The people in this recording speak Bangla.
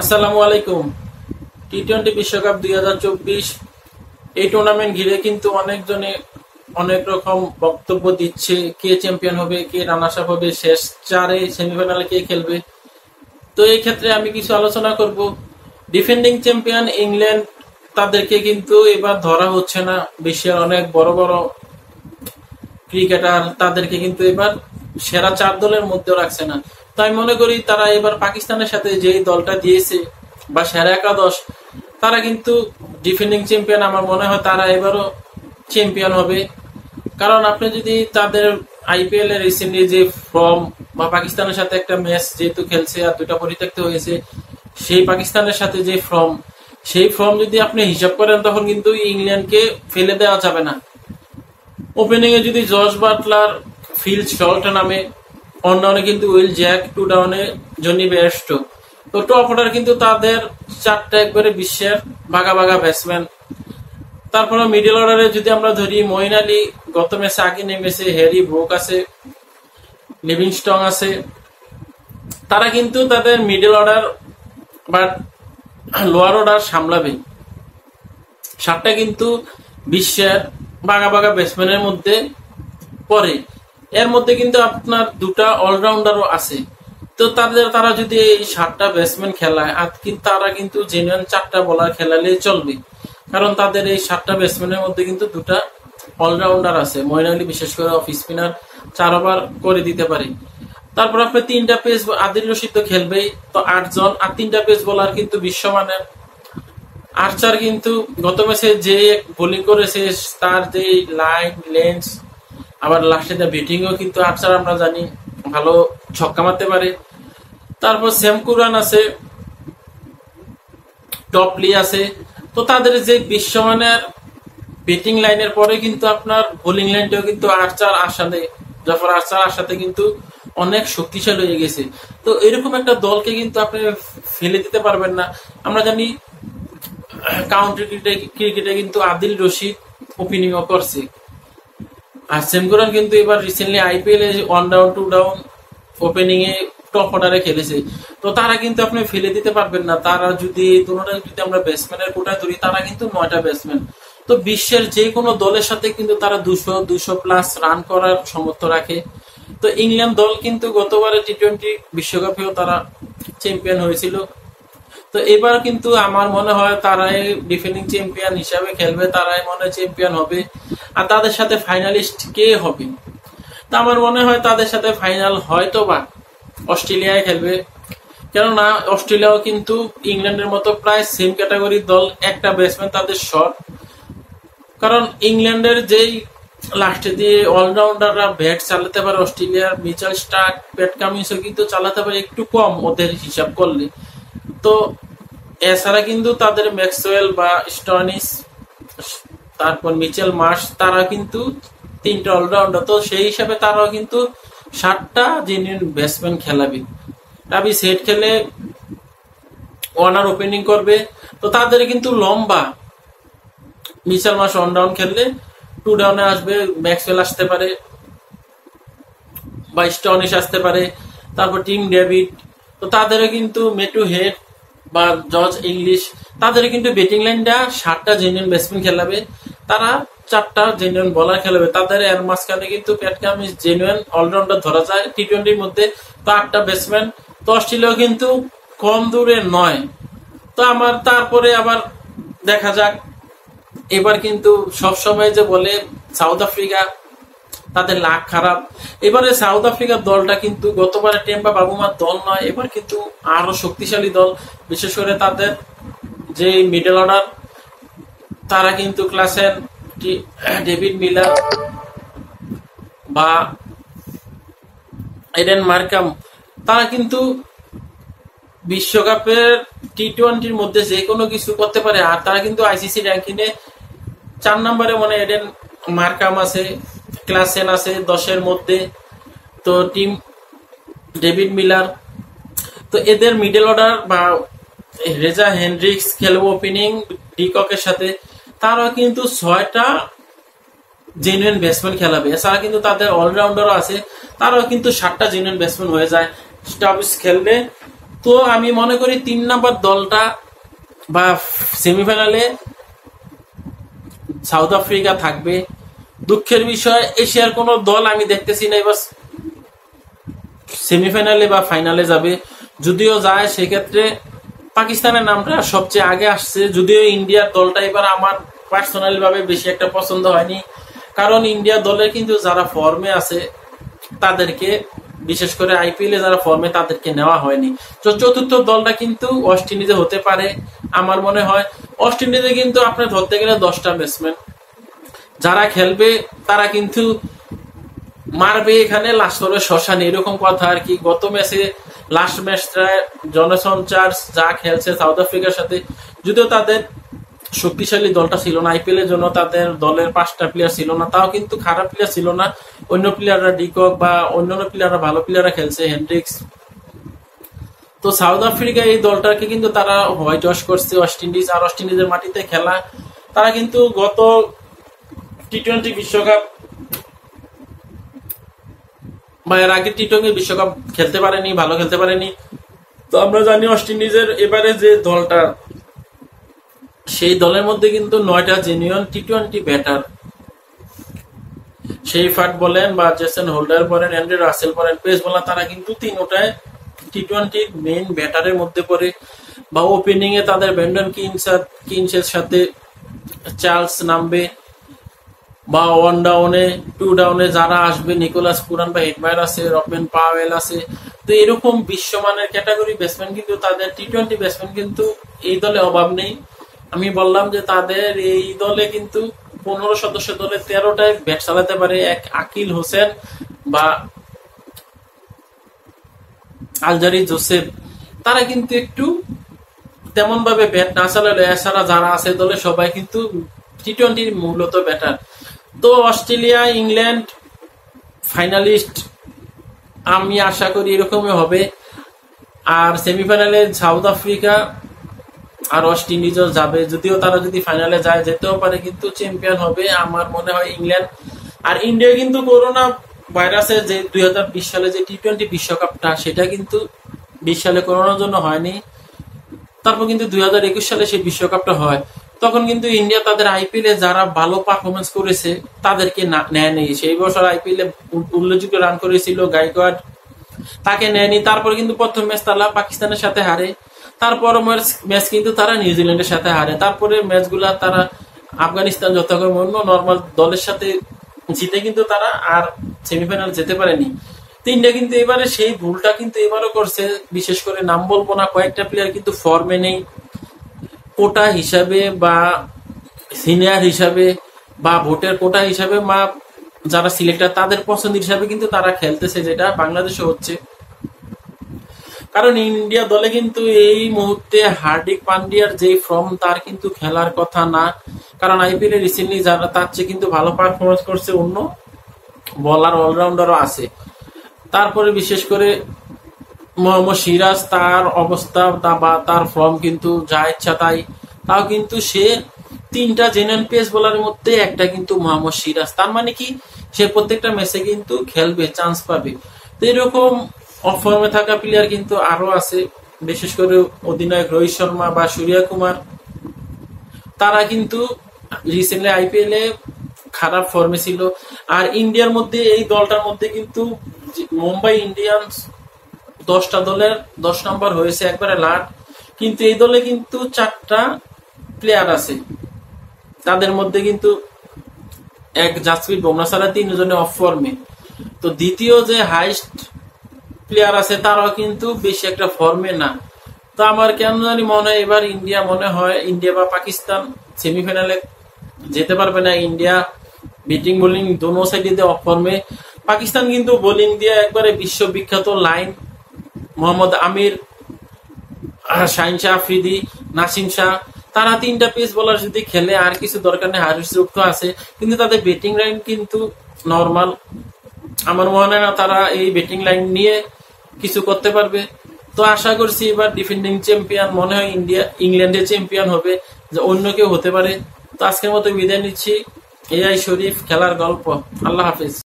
আসসালামু আলাইকুম। টি-20 বিশ্বকাপ 2024 এই টুর্নামেন্ট ঘিরে কিন্তু অনেকজনে অনেক রকম বক্তব্য দিচ্ছে, কে চ্যাম্পিয়ন হবে, কে রানার্স আপ হবে, শেষ চারে সেমিফাইনালে কে খেলবে। তো এই ক্ষেত্রে আমি কিছু আলোচনা করব। ডিফেন্ডিং চ্যাম্পিয়ন ইংল্যান্ড, তাদেরকে কিন্তু এবার ধরা হচ্ছে না। বিশ্বের অনেক বড় বড় ক্রিকেটার তাদেরকে কিন্তু এবার সেরা 4 দলের মধ্যে রাখছে না। তাই মনে করি তারা এবার পাকিস্তানের সাথে যেই দলটা দিয়েছে বা সেরা একাদশ, তারা কিন্তু ডিফেন্ডিং চ্যাম্পিয়ন। আমার মনে হয় তারা এবারও চ্যাম্পিয়ন হবে। কারণ আপনি যদি তাদের আইপিএল এর রিসেন্টলি যে ফর্ম বা পাকিস্তানের সাথে একটা ম্যাচ যেহেতু খেলছে আর 2টা পরিত্যক্ত হয়েছে, সেই পাকিস্তানের সাথে যে ফর্ম, সেই ফর্ম যদি আপনি হিসাব করেন তখন কিন্তু ইংল্যান্ডকে ফেলে দেওয়া যাবে না। ওপেনিং এ যদি জস বাটলার, ফিল সল্ট নামে, অন ডাউনে কিন্তু উইল জ্যাক, 2 ডাউনে জনি বেয়ারস্টো। তো টপ অর্ডার কিন্তু তাদের 4টা একবারে বিশ্বের ভাগা ভাগা ব্যাটসম্যান। তারপরে মিডল অর্ডারে যদি আমরা ধরি, মঈন আলী গত ম্যাচে আগে নেমেছে, হ্যারি ব্রুক আছে, লিভিংস্টন আছে। তারা কিন্তু তাদের মিডল অর্ডার বা লোয়ার অর্ডার সামলাবে। 7টা কিন্তু বিশ্বের বাঘা বাঘা ব্যাটসম্যানের মধ্যে পড়ে। এর মধ্যে কিন্তু আপনার 2টা অলরাউন্ডারও আছে। তো তারা যদি এই 7টা ব্যাটসম্যান খেলায়, আর কিন্তু তারা কিন্তু জেনুইন 4টা বোলার খেলালে চলবে। কারণ তাদের এই 7টা ব্যাটসম্যানের মধ্যে কিন্তু 2টা অলরাউন্ডার আছে। মঈন আলী বিশেষ করে অফ স্পিনার 4 ওভার করে দিতে পারে। তারপর আপনি 3টা পেস, আদিল রশিদ তো খেলবেই, তো 8 জন। আর 3টা পেস বোলার কিন্তু বিশ্বমানের। আর্চার কিন্তু গত ম্যাচে যে বোলিং করেছে, তার যে লাইন লেন্স, আবার লাস্টে ব্যাটিংও কিন্তু আর্চার আমরা জানি ভালো ছক্কা মারতে পারে। তারপর স্যাম কুরান আছে, টপলি আছে। তো তাদের যে বিশ্বমানের ব্যাটিং লাইনের পরে কিন্তু আপনার বোলিং লাইনটাও কিন্তু আর্চার আসাতে, জাফর আর্চার আসাতে কিন্তু অনেক শক্তিশালী হয়ে গেছে। তো এরকম একটা দলকে কিন্তু আপনি ফেলে দিতে পারবেন না। আমরা জানি কাউন্টি ক্রিকেটে কিন্তু আদিল রশিদ ওপেনিং করছে, আর সেমকুরান কিন্তু এবার রিসেন্টলি আইপিএল এ 1 ডাউন 2 ডাউন ওপেনিং এ টপ অর্ডারে খেলেছে। তো তারা কিন্তু আপনি ফেলে দিতে পারবেন না। তারা যদি যদি আমরা ব্যাটসম্যানের কোটায় ধরি, তারা কিন্তু 9টা ব্যাটসম্যান। তো বিশ্বের যে কোনো দলের সাথে কিন্তু তারা 200 প্লাস রান করার সামর্থ্য রাখে। তো ইংল্যান্ড দল কিন্তু গতবারে টি-20 বিশ্বকাপেও তারা চ্যাম্পিয়ন হয়েছিল। তো এবার কিন্তু আমার মনে হয় তারাই ডিফেন্ডিং চ্যাম্পিয়ন হিসাবে খেলবে, তারাই মনে হয় চ্যাম্পিয়ন হবে। আর তাদের সাথে ফাইনালিস্ট কে হবে? তা আমার মনে হয় তাদের সাথে ফাইনাল হয়তো বা অস্ট্রেলিয়ায় খেলবে। কেননা অস্ট্রেলিয়াও কিন্তু ইংল্যান্ডের মতো প্রায় সেম ক্যাটাগরির দল, একটা ব্যাটসম্যান তাদের শর্ট। কারণ ইংল্যান্ডের যেই লাস্টে দিয়ে অলরাউন্ডাররা ব্যাট চালাতে পারে, অস্ট্রেলিয়ার মিচেল স্টার্ক, প্যাট কামিন্সও কিন্তু চালাতে পারে একটু কম ওদের হিসাব করলে। তো এছাড়া কিন্তু তাদের ম্যাক্সওয়েল বা স্টনিস, তারপর মিচেল মার্শ, তারা কিন্তু 3টা অলরাউন্ডার। তো সেই হিসাবে তারাও কিন্তু 7টা জেনুইন ব্যাটসম্যান খেলাবে। রাবি সেট খেলে, ওয়ার্নার ওপেনিং করবে। তো তাদের কিন্তু লম্বা। মিচেল মার্শ 1 ডাউন খেললে 2 ডাউনে আসবে, ম্যাক্সওয়েল আসতে পারে বা স্টনিস আসতে পারে, তারপর টিম ডেভিড। তো তাদেরও কিন্তু মেটু হেড বা জর্জ ইংলিশ, তাদের কিন্তু ব্যাটিং লাইনটা 7টা জেনুইন ব্যাটসম্যান খেলাবে। তারা 4টা জেনুইন বোলার খেলাবে। তাদের এর মাঝখানে কিন্তু প্যাট কামিন্স জেনুইন অলরাউন্ডার ধরা যায় টি-20-র মধ্যে। তো 8টা ব্যাটসম্যান। তো অস্ট্রেলিয়াও কিন্তু কম দূরে নয়। তো আমার তারপরে আবার দেখা যাক। এবার কিন্তু সবসময় যে বলে সাউথ আফ্রিকা তাদের লাক খারাপ, এবারে সাউথ আফ্রিকার দলটা কিন্তু গতবারে টেম্পা বাবুমার দল নয়, এবার কিন্তু আরো শক্তিশালী দল। বিশেষ করে তাদের যে মিডল অর্ডার, তারা কিন্তু ক্লাসেন, ডেভিড মিলার বা এডেন মার্কাম, তারা কিন্তু বিশ্বকাপের টি-20-র মধ্যে যে কোনো কিছু করতে পারে। আর তারা কিন্তু আইসিসি র্যাঙ্কিং এ 4 নম্বরে মনে এডেন মার্কাম আছে, ক্লাসেন আছে 10-এর মধ্যে, তো টিম ডেভিড মিলার। তো এদের মিডল অর্ডার বা রেজা হেনড্রিক্স খেলবে ওপেনিং ডিককের সাথে। তারা কিন্তু 6টা জেনুইন ব্যাটসম্যান খেলাবে। এছাড়া কিন্তু তাদের অলরাউন্ডারও আছে, তারাও কিন্তু 7টা জেনুইন ব্যাটসম্যান হয়ে যায়। স্টাবিস খেললে তো আমি মনে করি 3 নম্বর দলটা বা সেমিফাইনালে সাউথ আফ্রিকা থাকবে। দুঃখের বিষয় এশিয়ার কোন দল আমি দেখতেছি না এবার সেমিফাইনালে বা ফাইনালে যাবে। যদিও যায় সেক্ষেত্রে পাকিস্তানের নামটা সবচেয়ে আগে আসছে, যদিও ইন্ডিয়ার দলটা এবার আমার পার্সোনালি ভাবে বেশি একটা পছন্দ হয়নি, কারণ ইন্ডিয়া দলের কিন্তু যারা ফর্মে আছে তাদেরকে, বিশেষ করে আইপিএলে যারা ফর্মে তাদেরকে নেওয়া হয়নি। তো চতুর্থ দলটা কিন্তু ওয়েস্ট ইন্ডিজে হতে পারে আমার মনে হয়। ওয়েস্ট ইন্ডিজে কিন্তু আপনার ধরতে গেলে 10টা ব্যাটসম্যান যারা খেলবে তারা কিন্তু মারবে এখানে লাস্ট ওভারে শ্মশানে, এরকম কথা আর কি। গত ম্যাচে লাস্ট ম্যাচটা জনসন চার্লস যা খেলছে সাউথ আফ্রিকার সাথে, যদিও তাদের শক্তিশালী দলটা ছিল না, আইপিএল এর জন্য তাদের দলের 5টা প্লেয়ার ছিল না, তাও কিন্তু খারাপ প্লেয়ার ছিল না। অন্য প্লেয়াররা ডিকক বা অন্যান্য প্লেয়াররা ভালো প্লেয়াররা খেলছে, হেনড্রিক্স। তো সাউথ আফ্রিকা এই দলটাকে কিন্তু তারা হোয়াইট ওয়াশ করছে ওয়েস্ট ইন্ডিজ, আর ওয়েস্ট ইন্ডিজের মাটিতে খেলা। তারা কিন্তু গত টি-20 বিশ্বকাপ বা এর আগে টি-20 বিশ্বকাপ খেলতে পারেনি, ভালো খেলতে পারেনি। তো আমরা জানি ওয়েস্ট ইন্ডিজের এবারে যে দলটা, সেই দলের মধ্যে কিন্তু 9টা জেনুইন টি-20 ব্যাটার, শেফার্ড বলেন বা জেসন হোল্ডার বলেন, অ্যান্ড্রে রাসেল বলেন, পেস বোলার, তারা কিন্তু 3টায় টি-20 মেইন ব্যাটারের মধ্যে পড়ে। বা ওপেনিং এ তাদের ব্রেন্ডন কিনসের সাথে চার্লস নামবে, বা 1 ডাউনে 2 ডাউনে যারা আসবে, নিকোলাস পুরান বা হেডমায়ার আছে, রবেন পাওয়েল আছে। তো এরকম বিশ্বমানের ক্যাটাগরি ব্যাটসম্যান কিন্তু তাদের টি-20 ব্যাটসম্যান কিন্তু এই দলে অভাব নেই। আমি বললাম যে তাদের এই দলে কিন্তু 15 সদস্য দলে 13টায় ব্যাট চালাতে পারে। এক আকিল হোসেন বা আলজারি জোসেফ, তারা কিন্তু একটু তেমন ভাবে ব্যাট না চালালে, এছাড়া যারা আছে দলে সবাই কিন্তু টি-20 মূলত ব্যাটার। তো অস্ট্রেলিয়া, ইংল্যান্ড ফাইনালিস্ট আমি আশা করি এরকমই হবে। আর সেমিফাইনালে সাউথ আফ্রিকা আর ওয়েস্ট ইন্ডিজও যাবে, যদিও তারা যদি ফাইনালে যায় যেতেও পারে, কিন্তু চ্যাম্পিয়ন হবে আমার মনে হয় ইংল্যান্ড। আর ইন্ডিয়া কিন্তু করোনা ভাইরাসের যে 2020 সালে যে টি-20 বিশ্বকাপটা, সেটা কিন্তু 20 সালে করোনার জন্য হয়নি। তারপর কিন্তু 2021 সালে সেই বিশ্বকাপটা হয়। তখন কিন্তু ইন্ডিয়া তাদের আইপিএলে যারা ভালো পারফরমেন্স করেছে তাদেরকে নেয়নি। সেই বছর আইপিএলে উল্লেখযোগ্য রান করেছিল গাইকোয়াড, তাকে নেয়নি। তারপরে কিন্তু প্রথম ম্যাচ তারা পাকিস্তানের সাথে হারে, তারপর ম্যাচ কিন্তু তারা নিউজিল্যান্ডের সাথে হারে, তারপরে ম্যাচগুলা তারা আফগানিস্তান যতক্ষণ অন্য নর্মাল দলের সাথে জিতে কিন্তু তারা আর সেমিফাইনাল যেতে পারেনি। তো ইন্ডিয়া কিন্তু এবারে সেই ভুলটা কিন্তু এবারও করছে। বিশেষ করে নাম বলবো না, কয়েকটা প্লেয়ার কিন্তু ফর্মে নেই। কোটা হিসাবে বা সিনিয়র হিসাবে বা ভোটের কোটা হিসাবে বা যারা সিলেক্টর তাদের পছন্দ হিসাবে কিন্তু তারা খেলতেছে, যেটা বাংলাদেশে হচ্ছে। কারণ ইন্ডিয়া দলে কিন্তু এই মুহূর্তে হার্দিক পান্ডিয়ার যে ফর্ম, তার কিন্তু খেলার কথা না। কারণ আইপিএল এ রিসেন্টলি যারা তার চেয়ে কিন্তু ভালো পারফরমেন্স করছে অন্য বলার অলরাউন্ডারও আছে। তারপরে বিশেষ করে মোহাম্মদ সিরাজ, তার অবস্থা বা তার ফর্ম কিন্তু যা ইচ্ছা তাই, তাও কিন্তু সে 3টা জেনুইন পেস বোলারের মধ্যে একটা কিন্তু মোহাম্মদ সিরাজ। তার মানে কি, সে প্রত্যেকটা ম্যাচে কিন্তু খেলবে, চান্স পাবে। তো এরকম অফর্মে থাকা প্লেয়ার কিন্তু আরো আছে, বিশেষ করে অধিনায়ক রোহিত শর্মা বা সূর্য কুমার, তারা কিন্তু রিসেন্টলি আইপিএল এ খারাপ ফর্মে ছিল। আর ইন্ডিয়ার মধ্যে এই দলটার মধ্যে কিন্তু মুম্বাই ইন্ডিয়ান্স 10টা দলের 10 নম্বর হয়েছে একবারে লাট, কিন্তু এই দলে কিন্তু 4টা প্লেয়ার আছে, তাদের মধ্যে কিন্তু এক জাসপ্রীত বুমরাহ ছাড়া 3 জনে অফ ফর্মে। তো দ্বিতীয় যে হাইস্ট প্লেয়ার আছে তারাও কিন্তু বেশি একটা ফর্মে না। তো আমার কেন জানি মনে হয় এবার ইন্ডিয়া বা পাকিস্তান সেমিফাইনালে যেতে পারবে না। ইন্ডিয়া ব্যাটিং বোলিং দোনো সাইডে দিয়ে অফ ফর্মে, পাকিস্তান কিন্তু বোলিং দিয়ে একবারে বিশ্ববিখ্যাত লাইন, মোহাম্মদ আমির, শাহিন শাহ আফ্রিদি, নাসিম শাহ, তারা 3টা পেস বোলার যদি খেলে আর কিছু দরকার নেই। হারিস রুফ আছে, কিন্তু তাদের ব্যাটিং লাইন কিন্তু নর্মাল। আমার মনে হয় না তারা এই ব্যাটিং লাইন নিয়ে কিছু করতে পারবে। তো আশা করছি এবার ডিফেন্ডিং চ্যাম্পিয়ন মনে হয় ইংল্যান্ডের চ্যাম্পিয়ন হবে, যে অন্য কেউ হতে পারে। তো আজকের মতো বিদায় নিচ্ছি। এআই শরীফ খেলার গল্প। আল্লাহ হাফিজ।